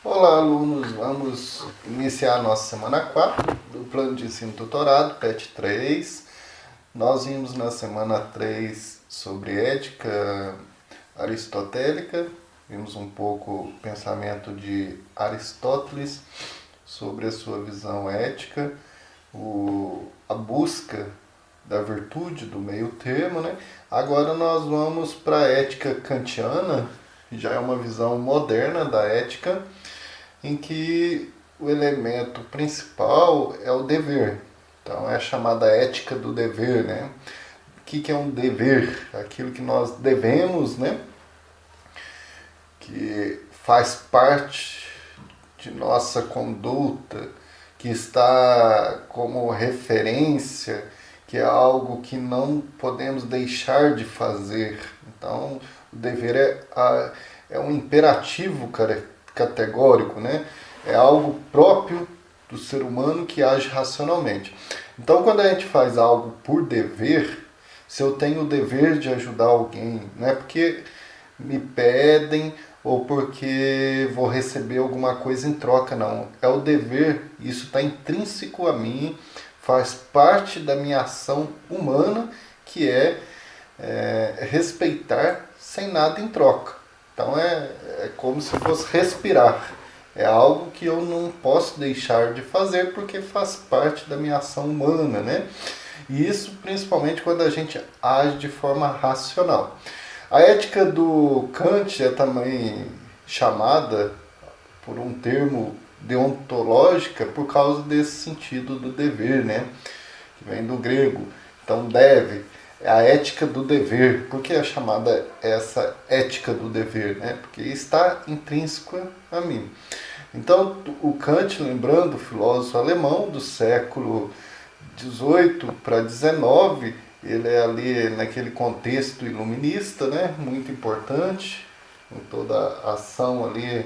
Olá, alunos! Vamos iniciar a nossa semana 4 do plano de ensino tutorado, PET 3. Nós vimos na semana 3 sobre ética aristotélica, vimos um pouco o pensamento de Aristóteles sobre a sua visão ética, a busca da virtude, do meio termo, né? Agora nós vamos para a ética kantiana, já é uma visão moderna da ética, em que o elemento principal é o dever. Então é a chamada ética do dever, né? O que é um dever? Aquilo que nós devemos, né? Que faz parte de nossa conduta, que está como referência, que é algo que não podemos deixar de fazer. Então, o dever é um imperativo categórico, né? É algo próprio do ser humano que age racionalmente. Então, quando a gente faz algo por dever, se eu tenho o dever de ajudar alguém, não é porque me pedem ou porque vou receber alguma coisa em troca, não. É o dever, isso está intrínseco a mim, faz parte da minha ação humana, que é respeitar sem nada em troca. Então é como se fosse respirar. É algo que eu não posso deixar de fazer porque faz parte da minha ação humana, né? E isso principalmente quando a gente age de forma racional. A ética do Kant é também chamada por um termo deontológica por causa desse sentido do dever, né? Que vem do grego. Então, deve, é a ética do dever. Por que é chamada essa ética do dever, né? Porque está intrínseco a mim. Então, o Kant, lembrando, filósofo alemão do século 18 para 19, ele é ali naquele contexto iluminista, né? Muito importante, com toda a ação ali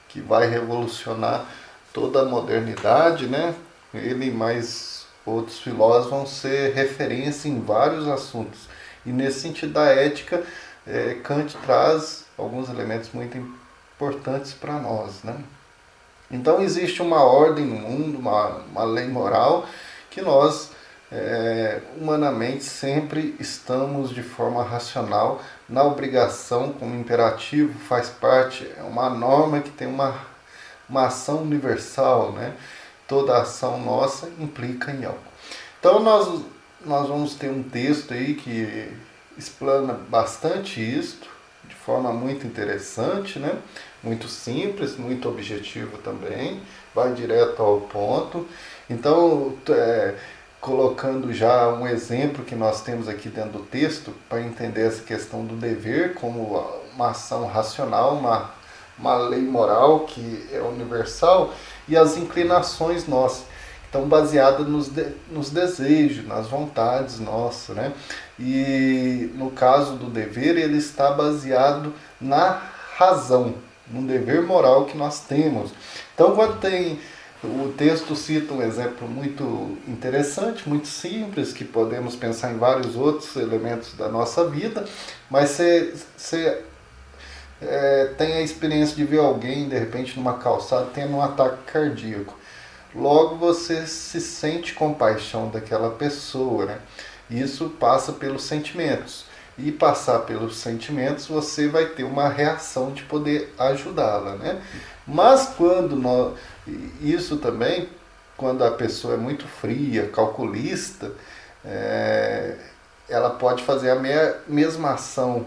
que vai revolucionar toda a modernidade, né? Ele e mais outros filósofos vão ser referência em vários assuntos. E nesse sentido da ética, Kant traz alguns elementos muito importantes para nós, né? Então existe uma ordem no mundo, uma lei moral que nós humanamente sempre estamos de forma racional na obrigação, como imperativo, faz parte, é uma norma que tem uma ação universal, né? Toda ação nossa implica em algo. Então nós vamos ter um texto aí que explana bastante isto, de forma muito interessante, né? Muito simples, muito objetivo também, vai direto ao ponto. Então, colocando já um exemplo que nós temos aqui dentro do texto, para entender essa questão do dever como uma ação racional, uma lei moral que é universal, e as inclinações nossas. Então, baseada nos desejos, nas vontades nossas, né? E no caso do dever, ele está baseado na razão, no dever moral que nós temos. Então, quando tem o texto cita um exemplo muito interessante, muito simples, que podemos pensar em vários outros elementos da nossa vida, mas você tem a experiência de ver alguém, de repente, numa calçada, tendo um ataque cardíaco. Logo você se sente compaixão daquela pessoa, né? Isso passa pelos sentimentos. E passar pelos sentimentos, você vai ter uma reação de poder ajudá-la, né? Mas isso também, quando a pessoa é muito fria, calculista, ela pode fazer a mesma ação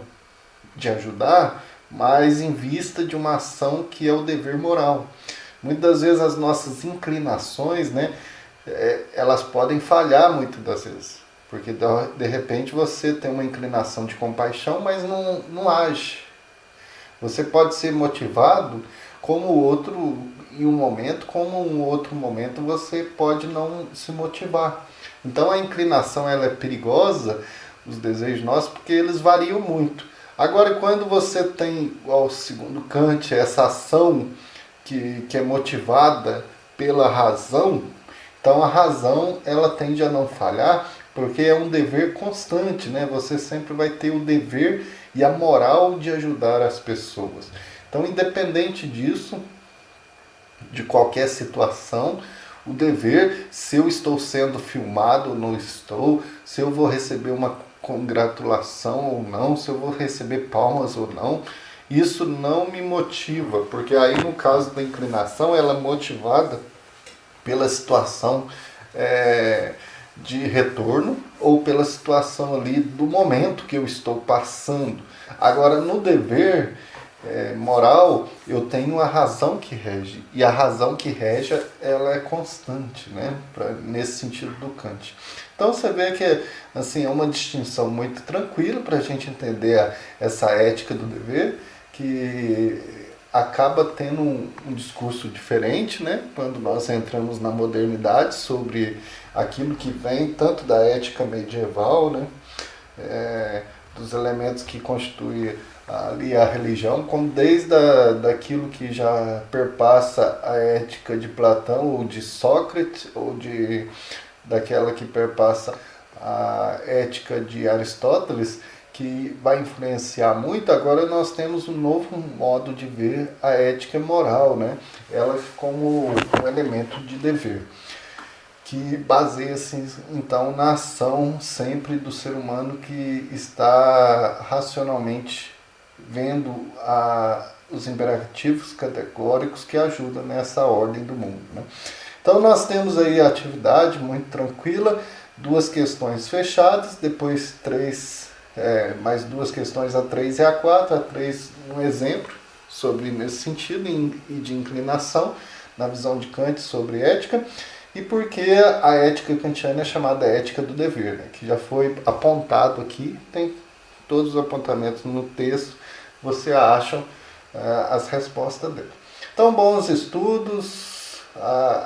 de ajudar, mas em vista de uma ação que é o dever moral. Muitas vezes as nossas inclinações, né, elas podem falhar muitas das vezes. Porque de repente você tem uma inclinação de compaixão, mas não age. Você pode ser motivado como o outro em um momento, como em outro momento você pode não se motivar. Então a inclinação ela é perigosa, os desejos nossos, porque eles variam muito. Agora, quando você tem, ao segundo Kant, essa ação que é motivada pela razão, então a razão ela tende a não falhar, porque é um dever constante, né? Você sempre vai ter o dever e a moral de ajudar as pessoas. Então, independente disso, de qualquer situação. O dever, se eu estou sendo filmado ou não estou, se eu vou receber uma congratulação ou não, se eu vou receber palmas ou não, isso não me motiva, porque aí no caso da inclinação ela é motivada pela situação de retorno ou pela situação ali do momento que eu estou passando. Agora no dever moral, eu tenho a razão que rege, e a razão que rege ela é constante, né? Nesse sentido do Kant. Então você vê que assim, é uma distinção muito tranquila para a gente entender essa ética do dever, que acaba tendo um discurso diferente, né? Quando nós entramos na modernidade sobre aquilo que vem tanto da ética medieval, né? Dos elementos que constituem ali a religião, como desde daquilo que já perpassa a ética de Platão ou de Sócrates, ou daquela que perpassa a ética de Aristóteles, que vai influenciar muito. Agora nós temos um novo modo de ver a ética moral, né? Ela como um elemento de dever, que baseia-se então na ação sempre do ser humano que está racionalmente vendo os imperativos categóricos que ajudam nessa ordem do mundo, né? Então nós temos aí a atividade muito tranquila, 2 questões fechadas, depois mais 2 questões, a 3 e a 4, a 3 um exemplo sobre nesse sentido e de inclinação, na visão de Kant sobre ética, e porque a ética kantiana é chamada ética do dever, né? Que já foi apontado aqui, tem todos os apontamentos no texto, você acha as respostas dele. Então, bons estudos,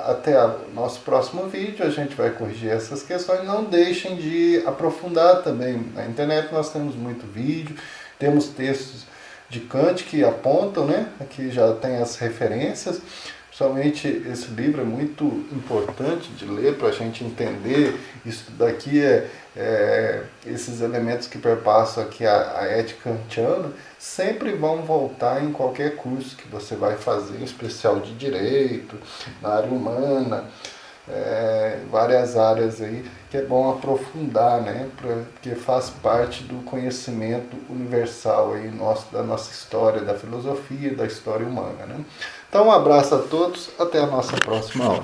até o nosso próximo vídeo, a gente vai corrigir essas questões. Não deixem de aprofundar também. Na internet nós temos muito vídeo, temos textos de Kant que apontam, né? Aqui já tem as referências. Principalmente esse livro é muito importante de ler para a gente entender isso daqui, esses elementos que perpassam aqui a ética kantiana, sempre vão voltar em qualquer curso que você vai fazer, em especial de direito, na área humana, várias áreas aí, que é bom aprofundar, né? Porque faz parte do conhecimento universal aí da nossa história, da filosofia, da história humana, né? Então um abraço a todos, até a nossa próxima aula.